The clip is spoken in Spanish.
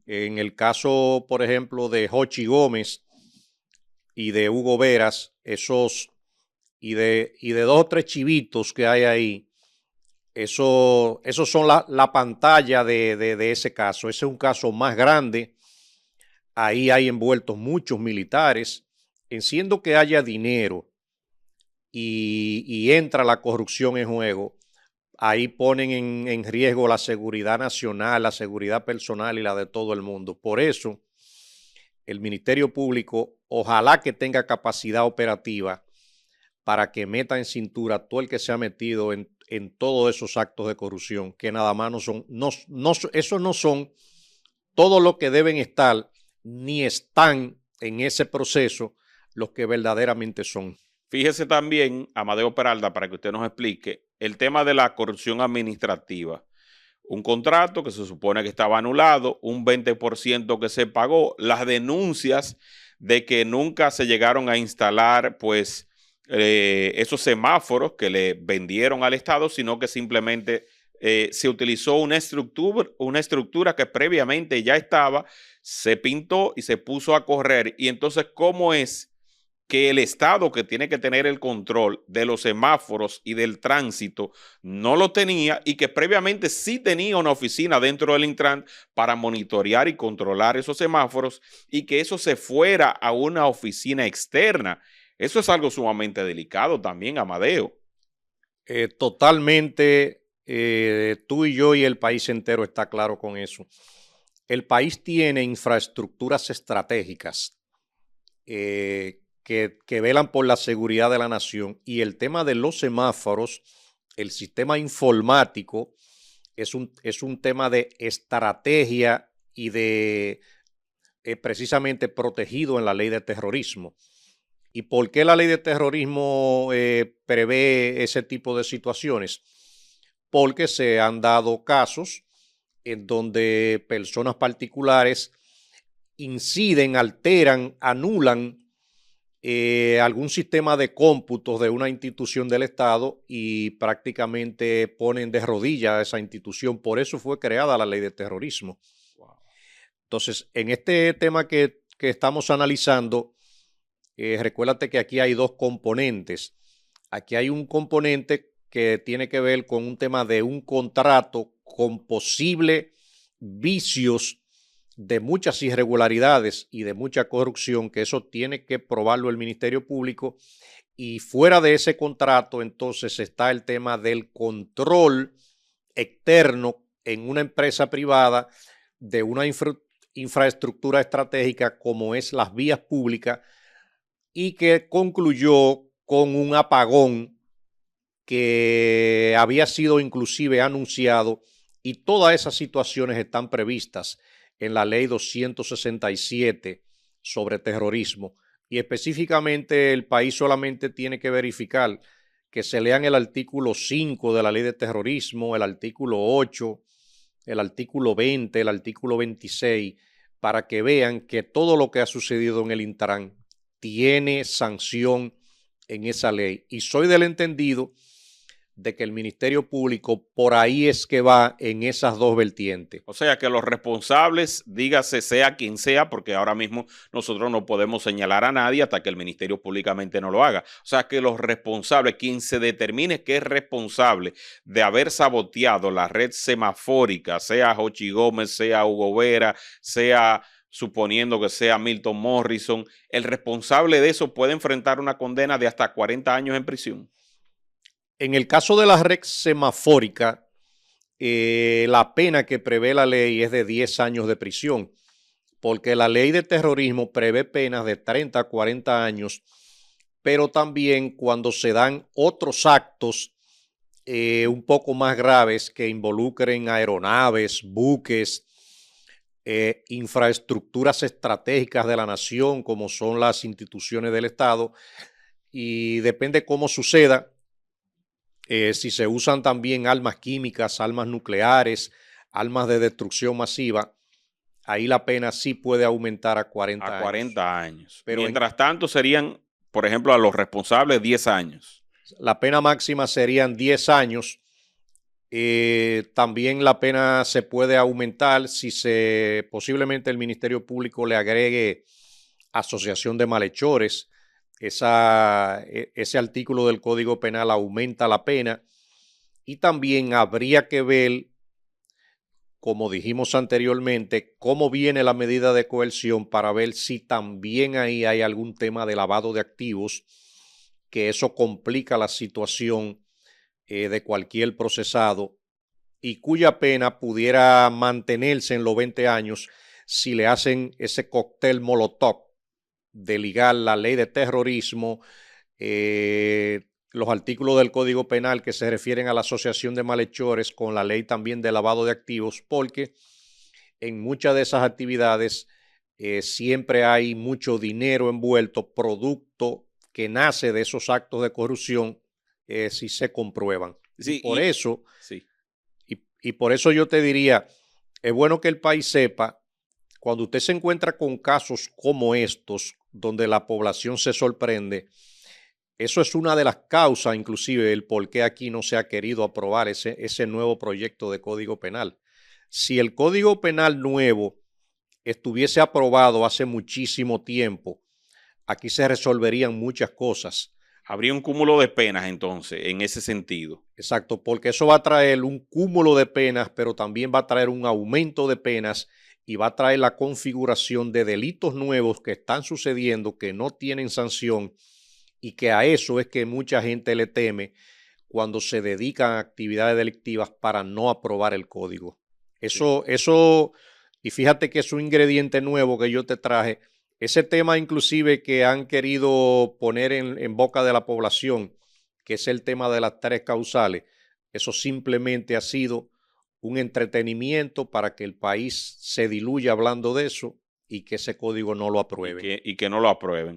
En el caso, por ejemplo, de Jochi Gómez y de Hugo Veras, y de dos o tres chivitos que hay ahí, esos son la pantalla de ese caso. Ese es un caso más grande. Ahí hay envueltos muchos militares. Enciendo que haya dinero y entra la corrupción en juego, ahí ponen en riesgo la seguridad nacional, la seguridad personal y la de todo el mundo. Por eso, el Ministerio Público, ojalá que tenga capacidad operativa para que meta en cintura todo el que se ha metido en todos esos actos de corrupción, que nada más no son, esos no son todo lo que deben estar, ni están en ese proceso los que verdaderamente son. Fíjese también, Amadeo Peralta, para que usted nos explique, el tema de la corrupción administrativa. Un contrato que se supone que estaba anulado, un 20% que se pagó, las denuncias de que nunca se llegaron a instalar, pues, esos semáforos que le vendieron al Estado, sino que simplemente se utilizó una estructura que previamente ya estaba, se pintó y se puso a correr. Y entonces, ¿cómo es que el Estado, que tiene que tener el control de los semáforos y del tránsito, no lo tenía, y que previamente sí tenía una oficina dentro del Intran para monitorear y controlar esos semáforos, y que eso se fuera a una oficina externa? Eso es algo sumamente delicado también, Amadeo. Totalmente, tú y yo y el país entero está claro con eso. El país tiene infraestructuras estratégicas que velan por la seguridad de la nación, y el tema de los semáforos, el sistema informático, es un tema de estrategia y de precisamente protegido en la ley de terrorismo. ¿Y por qué la ley de terrorismo prevé ese tipo de situaciones? Porque se han dado casos en donde personas particulares inciden, alteran, anulan algún sistema de cómputos de una institución del Estado y prácticamente ponen de rodillas a esa institución. Por eso fue creada la ley de terrorismo. Wow. Entonces, en este tema que estamos analizando, recuérdate que aquí hay dos componentes. Aquí hay un componente que tiene que ver con un tema de un contrato con posibles vicios de muchas irregularidades y de mucha corrupción, que eso tiene que probarlo el Ministerio Público. Y fuera de ese contrato, entonces está el tema del control externo en una empresa privada de una infraestructura estratégica como es las vías públicas, y que concluyó con un apagón que había sido inclusive anunciado, y todas esas situaciones están previstas en la ley 267 sobre terrorismo, y específicamente el país solamente tiene que verificar que se lean el artículo 5 de la ley de terrorismo, el artículo 8, el artículo 20, el artículo 26, para que vean que todo lo que ha sucedido en el Intran tiene sanción en esa ley. Y soy del entendido de que el Ministerio Público por ahí es que va en esas dos vertientes. O sea, que los responsables, dígase sea quien sea, porque ahora mismo nosotros no podemos señalar a nadie hasta que el Ministerio públicamente no lo haga. O sea, que los responsables, quien se determine que es responsable de haber saboteado la red semafórica, sea Jochi Gómez, sea Hugo Vera, sea, suponiendo que sea Milton Morrison, el responsable de eso puede enfrentar una condena de hasta 40 años en prisión. En el caso de la red semafórica, la pena que prevé la ley es de 10 años de prisión, porque la ley de terrorismo prevé penas de 30 a 40 años, pero también cuando se dan otros actos un poco más graves que involucren aeronaves, buques, infraestructuras estratégicas de la nación, como son las instituciones del Estado, y depende cómo suceda. Si se usan también armas químicas, armas nucleares, armas de destrucción masiva, ahí la pena sí puede aumentar a 40 años. A 40 años. Pero mientras tanto serían, por ejemplo, a los responsables 10 años. La pena máxima serían 10 años También la pena se puede aumentar si posiblemente el Ministerio Público le agregue asociación de malhechores. Ese artículo del Código Penal aumenta la pena. Y también habría que ver, como dijimos anteriormente, cómo viene la medida de coerción para ver si también ahí hay algún tema de lavado de activos, que eso complica la situación de cualquier procesado y cuya pena pudiera mantenerse en los 20 años si le hacen ese cóctel molotov de ligar la ley de terrorismo, los artículos del Código Penal que se refieren a la asociación de malhechores con la ley también de lavado de activos, porque en muchas de esas actividades siempre hay mucho dinero envuelto, producto que nace de esos actos de corrupción, si se comprueban. Sí, por eso, sí. y por eso yo te diría, es bueno que el país sepa, cuando usted se encuentra con casos como estos, donde la población se sorprende, eso es una de las causas, inclusive, el por qué aquí no se ha querido aprobar ese nuevo proyecto de Código Penal. Si el Código Penal nuevo estuviese aprobado hace muchísimo tiempo, aquí se resolverían muchas cosas. Habría un cúmulo de penas entonces, en ese sentido. Exacto, porque eso va a traer un cúmulo de penas, pero también va a traer un aumento de penas y va a traer la configuración de delitos nuevos que están sucediendo, que no tienen sanción, y que a eso es que mucha gente le teme cuando se dedican a actividades delictivas para no aprobar el código. Eso, y fíjate que es un ingrediente nuevo que yo te traje. Ese tema inclusive que han querido poner en boca de la población, que es el tema de las 3 causales, eso simplemente ha sido un entretenimiento para que el país se diluya hablando de eso y que ese código no lo aprueben. Y que no lo aprueben.